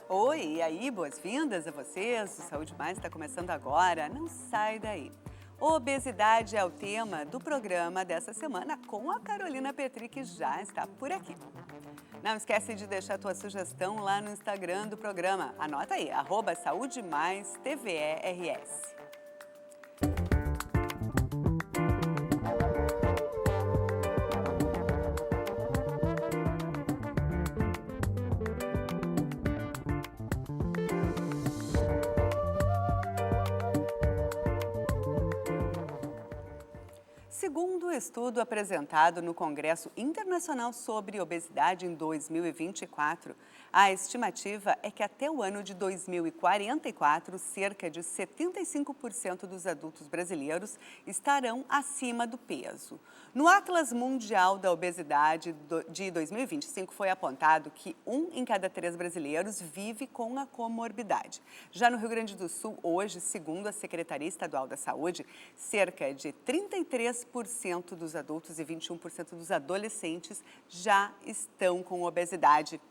Oi, e aí, boas-vindas a vocês. O Saúde Mais está começando agora. Não sai daí. Obesidade é o tema do programa dessa semana com a Carolina Petri, que já está por aqui. Não esquece de deixar a tua sugestão lá no Instagram do programa. Anota aí, @SaúdeMaisTVERS. Segundo o estudo apresentado no Congresso Internacional sobre Obesidade em 2024, a estimativa é que até o ano de 2044, cerca de 75% dos adultos brasileiros estarão acima do peso. No Atlas Mundial da Obesidade de 2025, foi apontado que 1 em cada 3 brasileiros vive com a comorbidade. Já no Rio Grande do Sul, hoje, segundo a Secretaria Estadual da Saúde, cerca de 33% dos adultos e 21% dos adolescentes já estão com obesidade.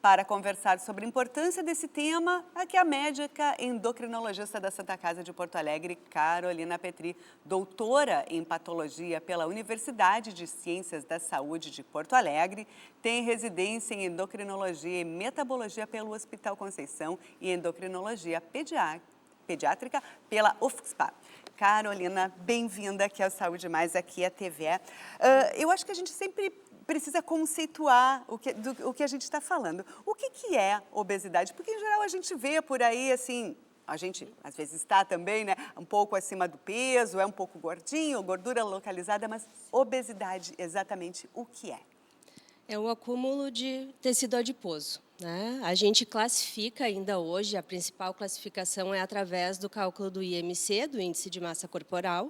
Para conversar sobre a importância desse tema, aqui a médica endocrinologista da Santa Casa de Porto Alegre, Carolina Petri, doutora em patologia pela Universidade de Ciências da Saúde de Porto Alegre, tem residência em endocrinologia e metabologia pelo Hospital Conceição e endocrinologia pediátrica pela UFSPA. Carolina, bem-vinda aqui ao Saúde Mais, aqui à TVE. Eu acho que a gente sempre precisa conceituar o que a gente está falando. O que é obesidade? Porque, em geral, a gente vê por aí, assim, a gente às vezes está também, né, um pouco acima do peso, é um pouco gordinho, gordura localizada, mas obesidade, exatamente o que é? É um acúmulo de tecido adiposo, né? A gente classifica ainda hoje, a principal classificação é através do cálculo do IMC, do Índice de Massa Corporal.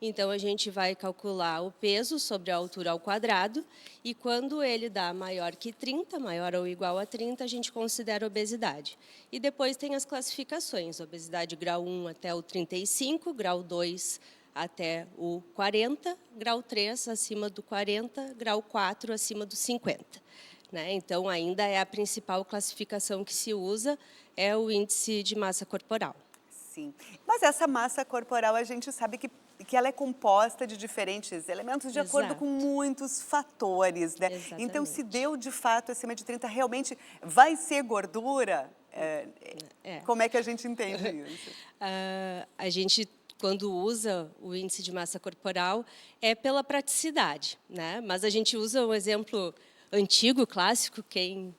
Então, a gente vai calcular o peso sobre a altura ao quadrado e quando ele dá maior que 30, maior ou igual a 30, a gente considera obesidade. E depois tem as classificações, obesidade grau 1 até o 35, grau 2 até o 40, grau 3 acima do 40, grau 4 acima do 50. Né? Então, ainda é a principal classificação que se usa, é o índice de massa corporal. Sim, mas essa massa corporal a gente sabe que ela é composta de diferentes elementos de acordo com muitos fatores, né? Exatamente. Então, se deu de fato acima de 30, realmente vai ser gordura? Como é que a gente entende isso? A gente, quando usa o índice de massa corporal, é pela praticidade, né? Mas a gente usa um exemplo antigo, clássico, quem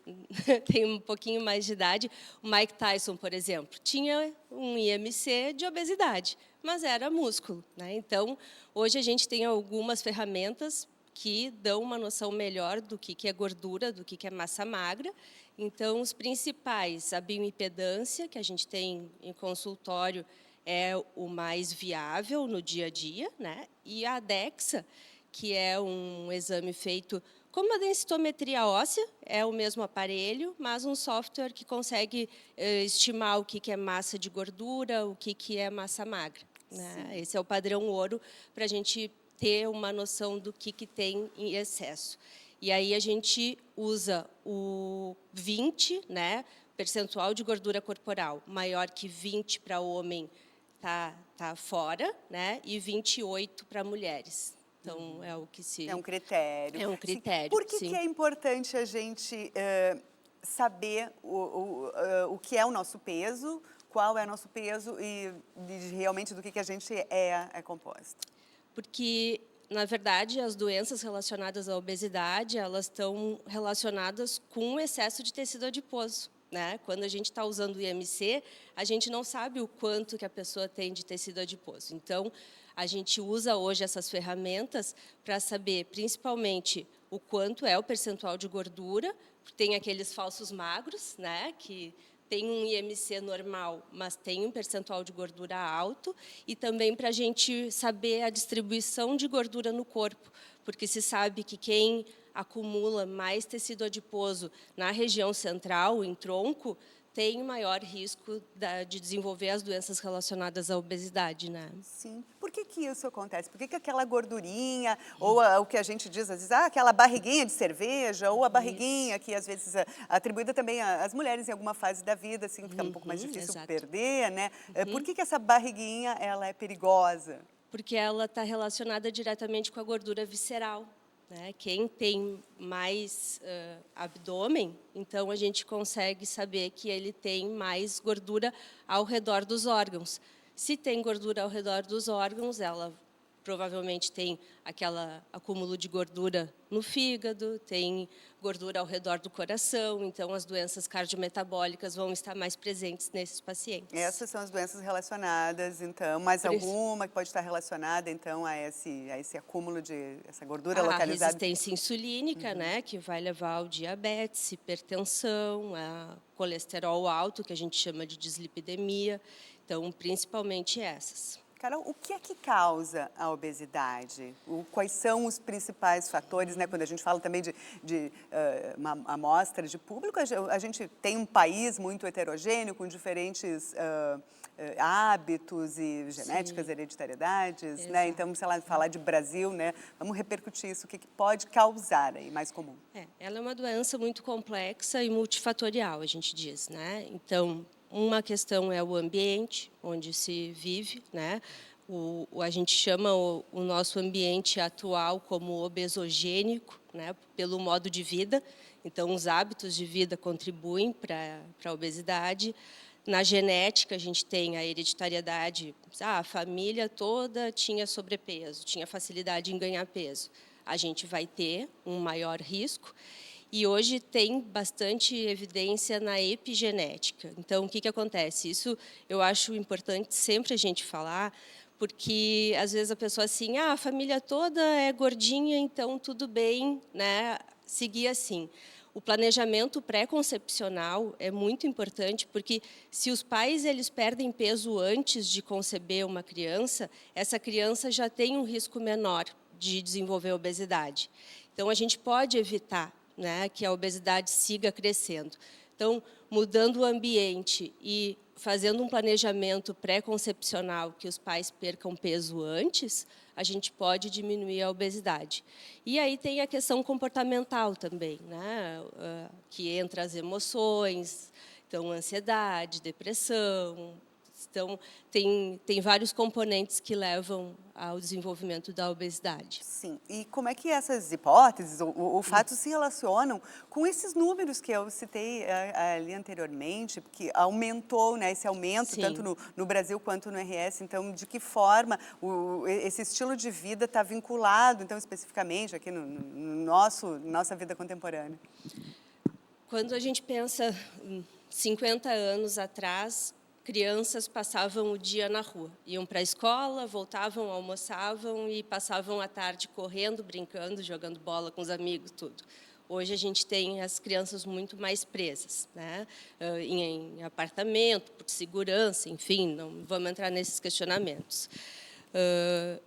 tem um pouquinho mais de idade, o Mike Tyson, por exemplo, tinha um IMC de obesidade, mas era músculo, né? Então, hoje a gente tem algumas ferramentas que dão uma noção melhor do que é gordura, do que é massa magra. Então, os principais, a bioimpedância, que a gente tem em consultório, é o mais viável no dia a dia, né? E a DEXA, que é um exame feito como a densitometria óssea, é o mesmo aparelho, mas um software que consegue estimar o que é massa de gordura, o que é massa magra. Né? Esse é o padrão ouro para a gente ter uma noção do que tem em excesso. E aí a gente usa o 20, né, percentual de gordura corporal, maior que 20 para homem tá fora, né, e 28 para mulheres. Então, é o que se... É um critério. É um critério, Por que é importante a gente saber o que é o nosso peso, qual é o nosso peso e realmente do que a gente é composto? Porque, na verdade, as doenças relacionadas à obesidade, elas estão relacionadas com o excesso de tecido adiposo. Né? Quando a gente está usando o IMC, a gente não sabe o quanto que a pessoa tem de tecido adiposo. Então, a gente usa hoje essas ferramentas para saber, principalmente, o quanto é o percentual de gordura. Tem aqueles falsos magros, né? Que tem um IMC normal, mas tem um percentual de gordura alto, e também para a gente saber a distribuição de gordura no corpo, porque se sabe que quem acumula mais tecido adiposo na região central, em tronco, tem maior risco de desenvolver as doenças relacionadas à obesidade, né? Sim, por que que isso acontece? Por que que aquela gordurinha, ou o que a gente diz às vezes, aquela barriguinha de cerveja, ou a barriguinha que às vezes é atribuída também às mulheres em alguma fase da vida, assim, fica um pouco mais difícil Exato. perder, né? Por que que essa barriguinha, ela é perigosa? Porque ela está relacionada diretamente com a gordura visceral, né? Quem tem mais abdômen, então a gente consegue saber que ele tem mais gordura ao redor dos órgãos. Se tem gordura ao redor dos órgãos, ela provavelmente tem aquele acúmulo de gordura no fígado, tem gordura ao redor do coração, então as doenças cardiometabólicas vão estar mais presentes nesses pacientes. Essas são as doenças relacionadas, então, mais alguma que pode estar relacionada, então, a esse acúmulo de essa gordura A localizada? resistência insulínica, né, que vai levar ao diabetes, hipertensão, a colesterol alto, que a gente chama de dislipidemia. Então, principalmente essas. Carol, o que é que causa a obesidade? Quais são os principais fatores, né? Quando a gente fala também de uma amostra de público, a gente tem um país muito heterogêneo, com diferentes hábitos e genéticas, Sim. hereditariedades, né? Exato. Então, sei lá, falar de Brasil, né? Vamos repercutir isso, o que que pode causar aí, mais comum? Ela é uma doença muito complexa e multifatorial, a gente diz, né? Então, uma questão é o ambiente onde se vive, né? A gente chama o nosso ambiente atual como obesogênico, né? Pelo modo de vida. Então, os hábitos de vida contribuem para a obesidade. Na genética, a gente tem a hereditariedade. A família toda tinha sobrepeso, tinha facilidade em ganhar peso. A gente vai ter um maior risco. E hoje tem bastante evidência na epigenética. Então, o que acontece? Isso eu acho importante sempre a gente falar, porque às vezes a pessoa assim, a família toda é gordinha, então tudo bem, né? Seguir assim. O planejamento pré-concepcional é muito importante, porque se os pais eles perdem peso antes de conceber uma criança, essa criança já tem um risco menor de desenvolver obesidade. Então, a gente pode evitar, né, que a obesidade siga crescendo. Então, mudando o ambiente e fazendo um planejamento pré-concepcional que os pais percam peso antes, a gente pode diminuir a obesidade. E aí tem a questão comportamental também, né, que entra as emoções, então ansiedade, depressão. Então, tem vários componentes que levam ao desenvolvimento da obesidade. Sim, e como é que essas hipóteses ou fatos se relacionam com esses números que eu citei ali anteriormente, que aumentou, né, esse aumento, Sim. tanto no Brasil quanto no RS, então, de que forma esse estilo de vida está vinculado, então, especificamente, aqui nossa vida contemporânea? Quando a gente pensa 50 anos atrás, crianças passavam o dia na rua. Iam para a escola, voltavam, almoçavam e passavam a tarde correndo, brincando, jogando bola com os amigos, tudo. Hoje a gente tem as crianças muito mais presas, né? Em apartamento, por segurança, enfim, não vamos entrar nesses questionamentos.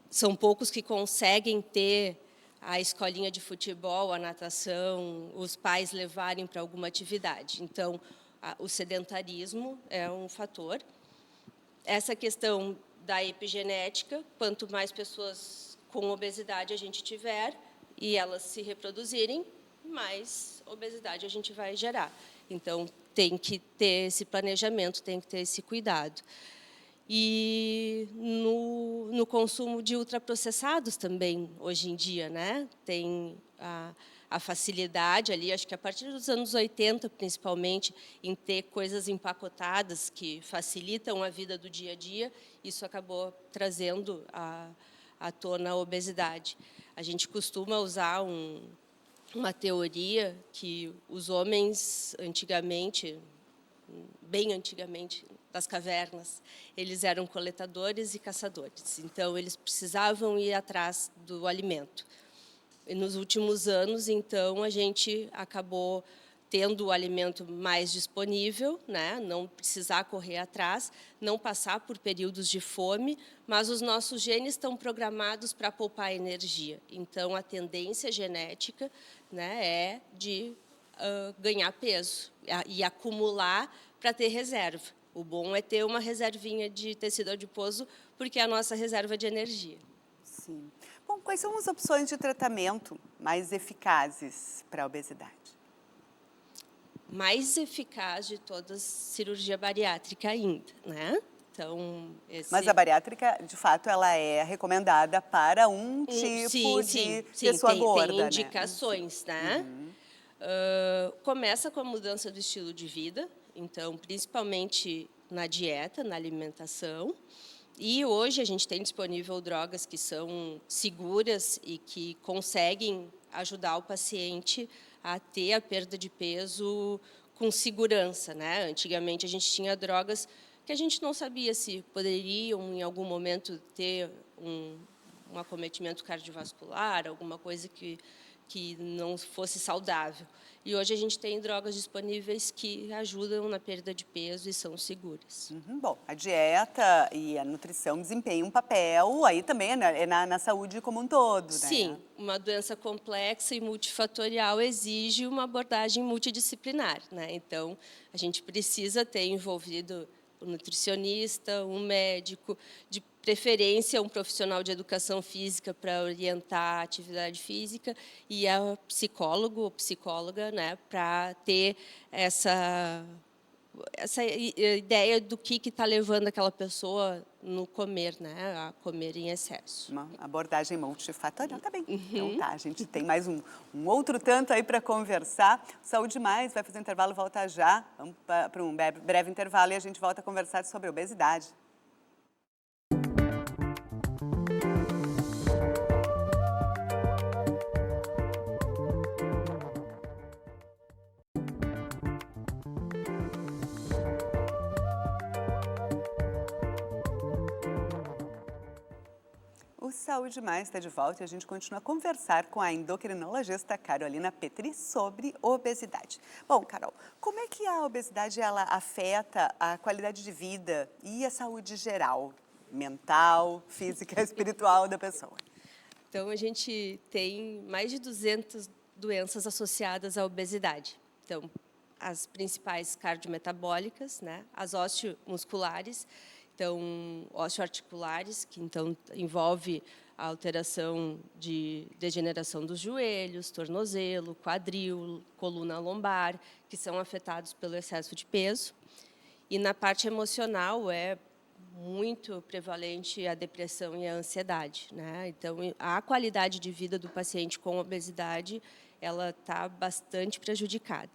São poucos que conseguem ter a escolinha de futebol, a natação, os pais levarem para alguma atividade. Então, o sedentarismo é um fator. Essa questão da epigenética, quanto mais pessoas com obesidade a gente tiver e elas se reproduzirem, mais obesidade a gente vai gerar. Então, tem que ter esse planejamento, tem que ter esse cuidado. E no consumo de ultraprocessados também, hoje em dia, né? Tem a facilidade ali, acho que a partir dos anos 80, principalmente, em ter coisas empacotadas que facilitam a vida do dia a dia, isso acabou trazendo à tona a obesidade. A gente costuma usar uma teoria que os homens, antigamente, bem antigamente, das cavernas, eles eram coletadores e caçadores. Então, eles precisavam ir atrás do alimento. E nos últimos anos, então, a gente acabou tendo o alimento mais disponível, né? Não precisar correr atrás, não passar por períodos de fome, mas os nossos genes estão programados para poupar energia. Então, a tendência genética, né, é de ganhar peso e acumular para ter reserva. O bom é ter uma reservinha de tecido adiposo, porque é a nossa reserva de energia. Sim. Bom, quais são as opções de tratamento mais eficazes para a obesidade? Mais eficaz de todas, cirurgia bariátrica ainda, né? Então, Mas a bariátrica, de fato, ela é recomendada para um tipo de sim, pessoa tem gorda, né? indicações, né? Começa com a mudança do estilo de vida, então, principalmente na dieta, na alimentação. E hoje a gente tem disponível drogas que são seguras e que conseguem ajudar o paciente a ter a perda de peso com segurança, né? Antigamente a gente tinha drogas que a gente não sabia se poderiam em algum momento ter um acometimento cardiovascular, alguma coisa que não fosse saudável. E hoje a gente tem drogas disponíveis que ajudam na perda de peso e são seguras. Bom, a dieta e a nutrição desempenham um papel aí também na saúde como um todo, né? Sim, uma doença complexa e multifatorial exige uma abordagem multidisciplinar, né? Então, a gente precisa ter envolvido um nutricionista, um médico, de preferência um profissional de educação física para orientar a atividade física e a psicólogo ou psicóloga, né, para ter essa ideia do que está levando aquela pessoa no comer, né, a comer em excesso. Uma abordagem multifatorial, tá bem. Então tá, a gente tem mais um outro tanto aí para conversar. Saúde Mais vai fazer um intervalo, volta já. Vamos para um breve intervalo e a gente volta a conversar sobre obesidade. O Saúde Mais está de volta e a gente continua a conversar com a endocrinologista Carolina Petri sobre obesidade. Bom, Carol, como é que a obesidade ela afeta a qualidade de vida e a saúde geral, mental, física, espiritual da pessoa? Então, a gente tem mais de 200 doenças associadas à obesidade. Então, as principais cardiometabólicas, né? As osteomusculares, então, osteoarticulares, que então envolve a alteração de degeneração dos joelhos, tornozelo, quadril, coluna lombar, que são afetados pelo excesso de peso. E na parte emocional é muito prevalente a depressão e a ansiedade, né? Então, a qualidade de vida do paciente com obesidade, ela está bastante prejudicada.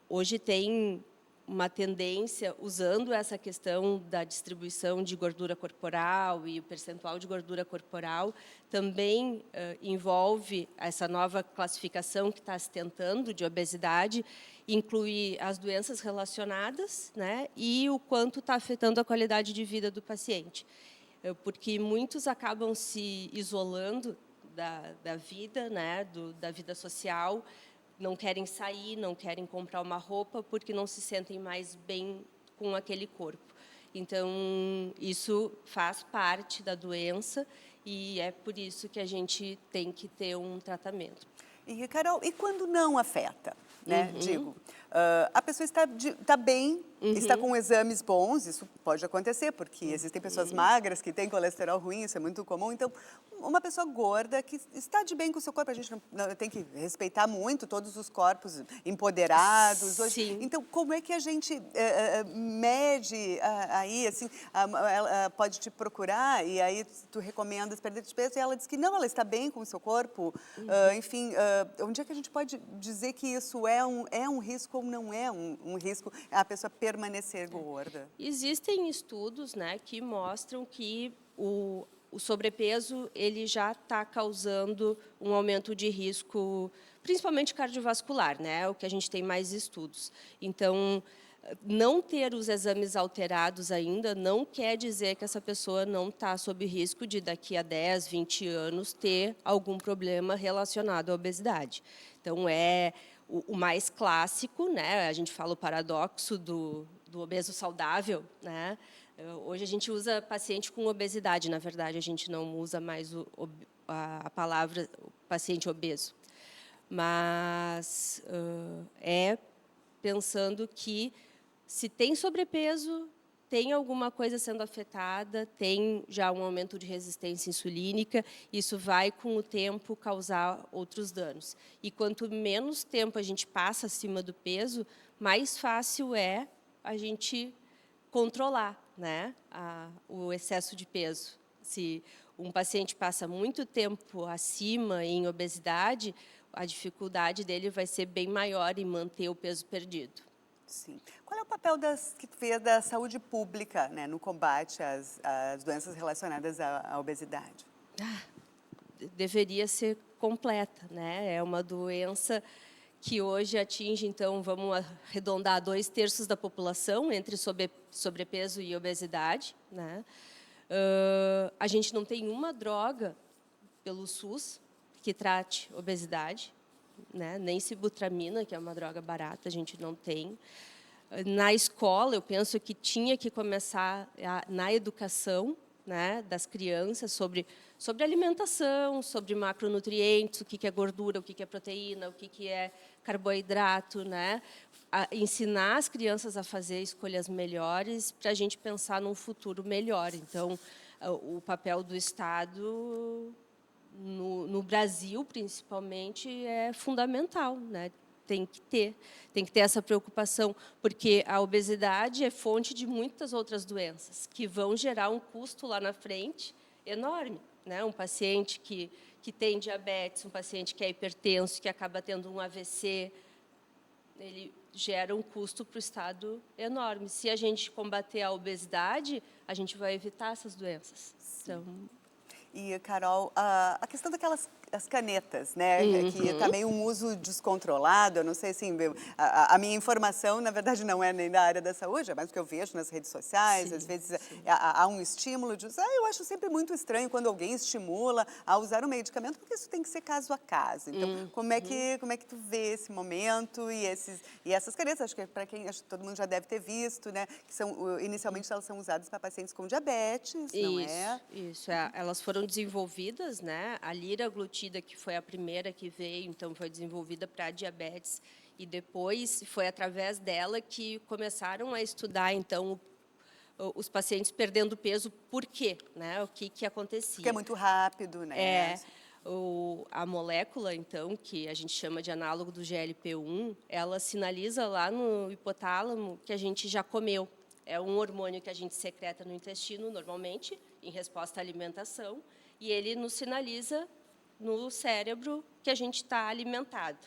Hoje tem uma tendência, usando essa questão da distribuição de gordura corporal e o percentual de gordura corporal, também envolve essa nova classificação que está se tentando de obesidade, incluir as doenças relacionadas, né, e o quanto está afetando a qualidade de vida do paciente. Porque muitos acabam se isolando da vida, né, da vida social, não querem sair, não querem comprar uma roupa porque não se sentem mais bem com aquele corpo. Então, isso faz parte da doença e é por isso que a gente tem que ter um tratamento. E, Carol, e quando não afeta? Né? Digo, a pessoa está bem, está com exames bons, isso pode acontecer, porque existem pessoas magras que têm colesterol ruim, isso é muito comum. Então, uma pessoa gorda que está de bem com o seu corpo, a gente não tem que respeitar muito todos os corpos empoderados. Hoje. Sim. Então, como é que a gente mede aí, assim, ela pode te procurar e aí tu recomendas perder de peso e ela diz que não, ela está bem com o seu corpo, enfim, onde é que a gente pode dizer que isso é um risco ou não é um risco a pessoa permanecer gorda? Existem estudos, né, que mostram que o sobrepeso ele já está causando um aumento de risco, principalmente cardiovascular, né, o que a gente tem mais estudos. Então, não ter os exames alterados ainda não quer dizer que essa pessoa não está sob risco de, daqui a 10, 20 anos, ter algum problema relacionado à obesidade. Então, é o mais clássico, né? A gente fala o paradoxo do obeso saudável, né? Hoje a gente usa paciente com obesidade, na verdade, a gente não usa mais a palavra paciente obeso. Mas é pensando que Se tem sobrepeso, tem alguma coisa sendo afetada, tem já um aumento de resistência insulínica, isso vai, com o tempo, causar outros danos. E quanto menos tempo a gente passa acima do peso, mais fácil é a gente controlar, né, o excesso de peso. Se um paciente passa muito tempo acima em obesidade, a dificuldade dele vai ser bem maior em manter o peso perdido. Sim. Qual é o papel que tu vê da saúde pública, né, no combate às doenças relacionadas à obesidade? Deveria ser completa, né? É uma doença que hoje atinge, então, vamos arredondar, 2/3 da população entre sobrepeso e obesidade, né? A gente não tem uma droga pelo SUS que trate obesidade, né? Nem sibutramina, que é uma droga barata, a gente não tem. Na escola, eu penso que tinha que começar na educação, né, das crianças sobre alimentação, sobre macronutrientes, o que é gordura, o que é proteína, o que é carboidrato, né? Ensinar as crianças a fazer escolhas melhores para a gente pensar num futuro melhor. Então, o papel do Estado no Brasil, principalmente, é fundamental, né? Tem que ter essa preocupação, porque a obesidade é fonte de muitas outras doenças que vão gerar um custo lá na frente enorme, né? Um paciente que tem diabetes, um paciente que é hipertenso, que acaba tendo um AVC, ele gera um custo para o Estado enorme. Se a gente combater a obesidade, a gente vai evitar essas doenças. Então, E, Carol, a questão daquelas as canetas, né, que está meio um uso descontrolado, eu não sei, assim, a minha informação, na verdade, não é nem da área da saúde, é mais o que eu vejo nas redes sociais, sim, às vezes sim. há um estímulo de usar, eu acho sempre muito estranho quando alguém estimula a usar o medicamento, porque isso tem que ser caso a caso. Então, como é que tu vê esse momento e essas canetas, acho que para quem, acho que todo mundo já deve ter visto, né, que são, inicialmente elas são usadas para pacientes com diabetes, não é? Isso. Elas foram desenvolvidas, né? A liraglutida, que foi a primeira que veio, então foi desenvolvida para diabetes, e depois foi através dela que começaram a estudar, então, os pacientes perdendo peso, por quê, né? O que acontecia? Porque é muito rápido, né? A molécula, então, que a gente chama de análogo do GLP-1, ela sinaliza lá no hipotálamo que a gente já comeu. É um hormônio que a gente secreta no intestino, normalmente, em resposta à alimentação, e ele nos sinaliza no cérebro que a gente está alimentado.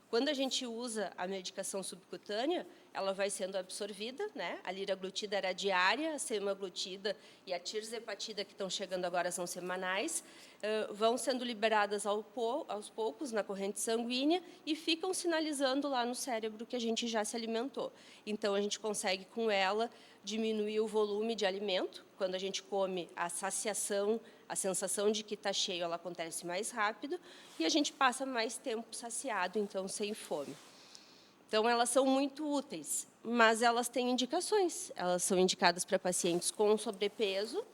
Quando a gente usa a medicação subcutânea, ela vai sendo absorvida, né? A liraglutida era diária, a semaglutida e a tirzepatida, que estão chegando agora, são semanais, vão sendo liberadas aos poucos na corrente sanguínea e ficam sinalizando lá no cérebro que a gente já se alimentou. Então, a gente consegue, com ela, diminuir o volume de alimento. Quando a gente come, a saciação, a sensação de que está cheio, ela acontece mais rápido, e a gente passa mais tempo saciado, então sem fome. Então, elas são muito úteis, mas elas têm indicações. Elas são indicadas para pacientes com sobrepeso,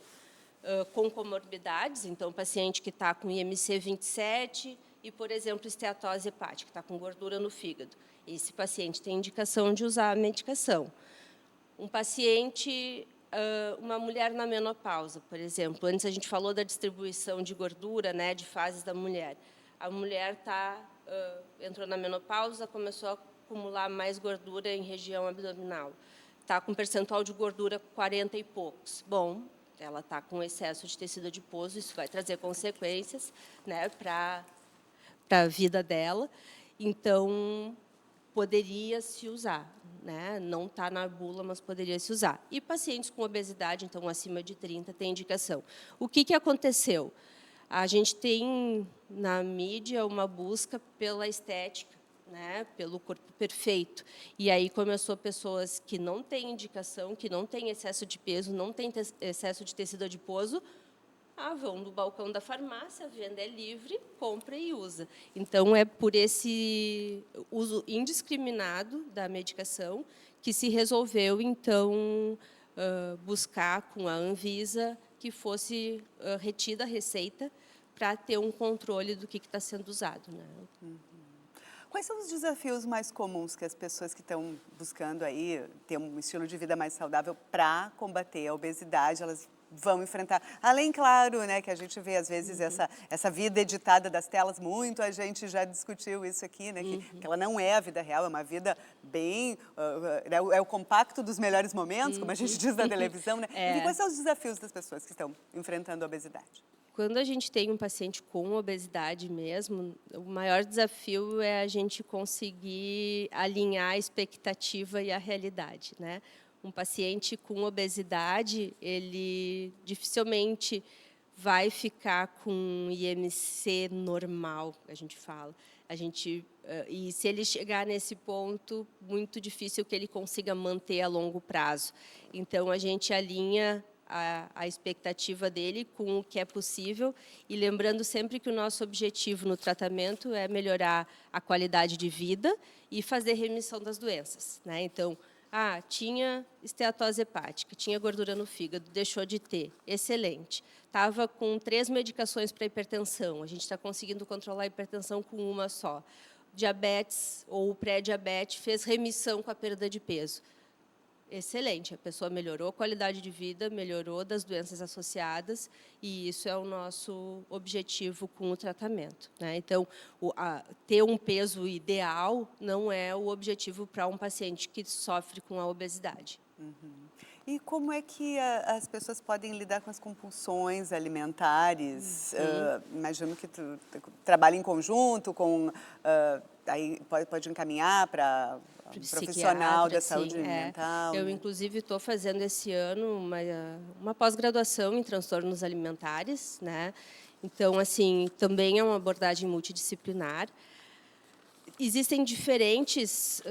com comorbidades, então, paciente que está com IMC 27 e, por exemplo, esteatose hepática, está com gordura no fígado. Esse paciente tem indicação de usar a medicação. Um paciente, uma mulher na menopausa, por exemplo. Antes a gente falou da distribuição de gordura, né, de fases da mulher. A mulher entrou na menopausa, começou a acumular mais gordura em região abdominal. Está com percentual de gordura 40 e poucos. Bom, ela está com excesso de tecido adiposo, isso vai trazer consequências, né, para a vida dela. Então, poderia se usar, né? Não está na bula, mas poderia se usar. E pacientes com obesidade, então, acima de 30, tem indicação. O que aconteceu? A gente tem, na mídia, uma busca pela estética, né? Pelo corpo perfeito. E aí começou pessoas que não têm indicação, que não têm excesso de peso, não têm excesso de tecido adiposo, vão no balcão da farmácia, a venda é livre, compra e usa. Então, é por esse uso indiscriminado da medicação que se resolveu, então, buscar com a Anvisa que fosse retida a receita para ter um controle do que está sendo usado, né? Quais são os desafios mais comuns que as pessoas que estão buscando aí ter um estilo de vida mais saudável para combater a obesidade, elas vão enfrentar? Além, claro, né, que a gente vê às vezes essa vida editada das telas, muito a gente já discutiu isso aqui, né, que ela não é a vida real, é uma vida bem, é o compacto dos melhores momentos, como a gente diz na televisão, né? E quais são os desafios das pessoas que estão enfrentando a obesidade? Quando a gente tem um paciente com obesidade mesmo, o maior desafio é a gente conseguir alinhar a expectativa e a realidade, né? Um paciente com obesidade, ele dificilmente vai ficar com um IMC normal, a gente fala. E se ele chegar nesse ponto, muito difícil que ele consiga manter a longo prazo. Então, a gente alinha a expectativa dele com o que é possível e lembrando sempre que o nosso objetivo no tratamento é melhorar a qualidade de vida e fazer remissão das doenças, né? Então, tinha esteatose hepática, tinha gordura no fígado, deixou de ter, excelente. Estava com 3 medicações para hipertensão, a gente está conseguindo controlar a hipertensão com uma só. Diabetes ou pré-diabetes fez remissão com a perda de peso. Excelente, a pessoa melhorou a qualidade de vida, melhorou das doenças associadas e isso é o nosso objetivo com o tratamento, né? Então, ter um peso ideal não é o objetivo para um paciente que sofre com a obesidade. E como é que as pessoas podem lidar com as compulsões alimentares? Imagino que tu trabalha em conjunto com... aí pode encaminhar para um profissional da saúde mental. Eu, né? inclusive, estou fazendo esse ano uma pós-graduação em transtornos alimentares, né? Então, assim, também é uma abordagem multidisciplinar. Existem diferentes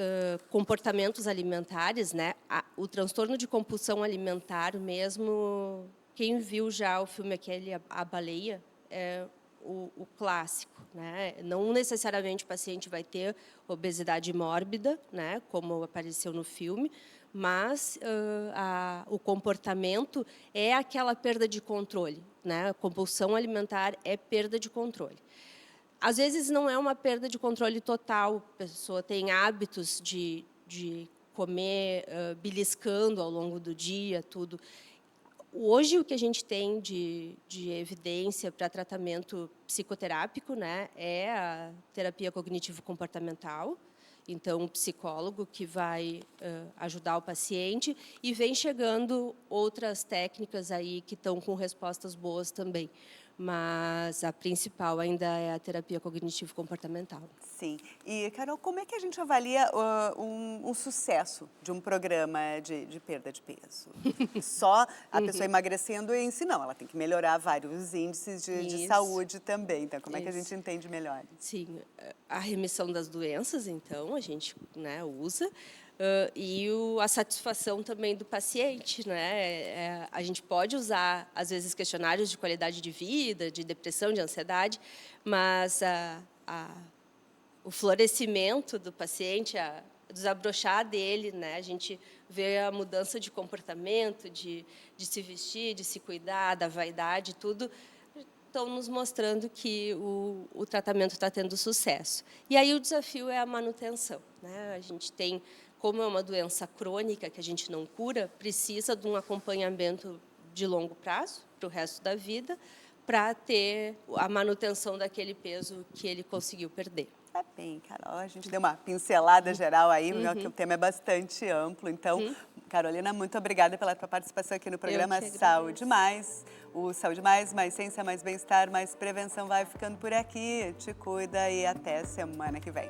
comportamentos alimentares, né? O transtorno de compulsão alimentar mesmo, quem viu já o filme aquele A Baleia, é o clássico, né? Não necessariamente o paciente vai ter obesidade mórbida, né? Como apareceu no filme, mas o comportamento é aquela perda de controle, né? A compulsão alimentar é perda de controle. Às vezes não é uma perda de controle total, a pessoa tem hábitos de comer beliscando ao longo do dia, tudo. Hoje, o que a gente tem de evidência para tratamento psicoterápico, né, é a terapia cognitivo-comportamental. Então, um psicólogo que vai ajudar o paciente e vem chegando outras técnicas aí que estão com respostas boas também. Mas a principal ainda é a terapia cognitivo-comportamental. Sim. E, Carol, como é que a gente avalia um sucesso de um programa de perda de peso? Só a pessoa emagrecendo em si, não. Ela tem que melhorar vários índices de saúde também. Então, como é que a gente entende melhor? Sim. A remissão das doenças, então, a gente, né, usa. E a satisfação também do paciente, né? A gente pode usar, às vezes, questionários de qualidade de vida, de depressão, de ansiedade, mas o florescimento do paciente, desabrochar dele, né? A gente vê a mudança de comportamento, de se vestir, de se cuidar, da vaidade, tudo, estão nos mostrando que o tratamento está tendo sucesso. E aí o desafio é a manutenção, né? A gente tem, como é uma doença crônica que a gente não cura, precisa de um acompanhamento de longo prazo, para o resto da vida, para ter a manutenção daquele peso que ele conseguiu perder. Tá bem, Carol, a gente deu uma pincelada geral aí, porque o tema é bastante amplo. Então, Carolina, muito obrigada pela tua participação aqui no programa Saúde Mais. O Saúde Mais ciência, mais bem-estar, mais prevenção vai ficando por aqui. Te cuida e até semana que vem.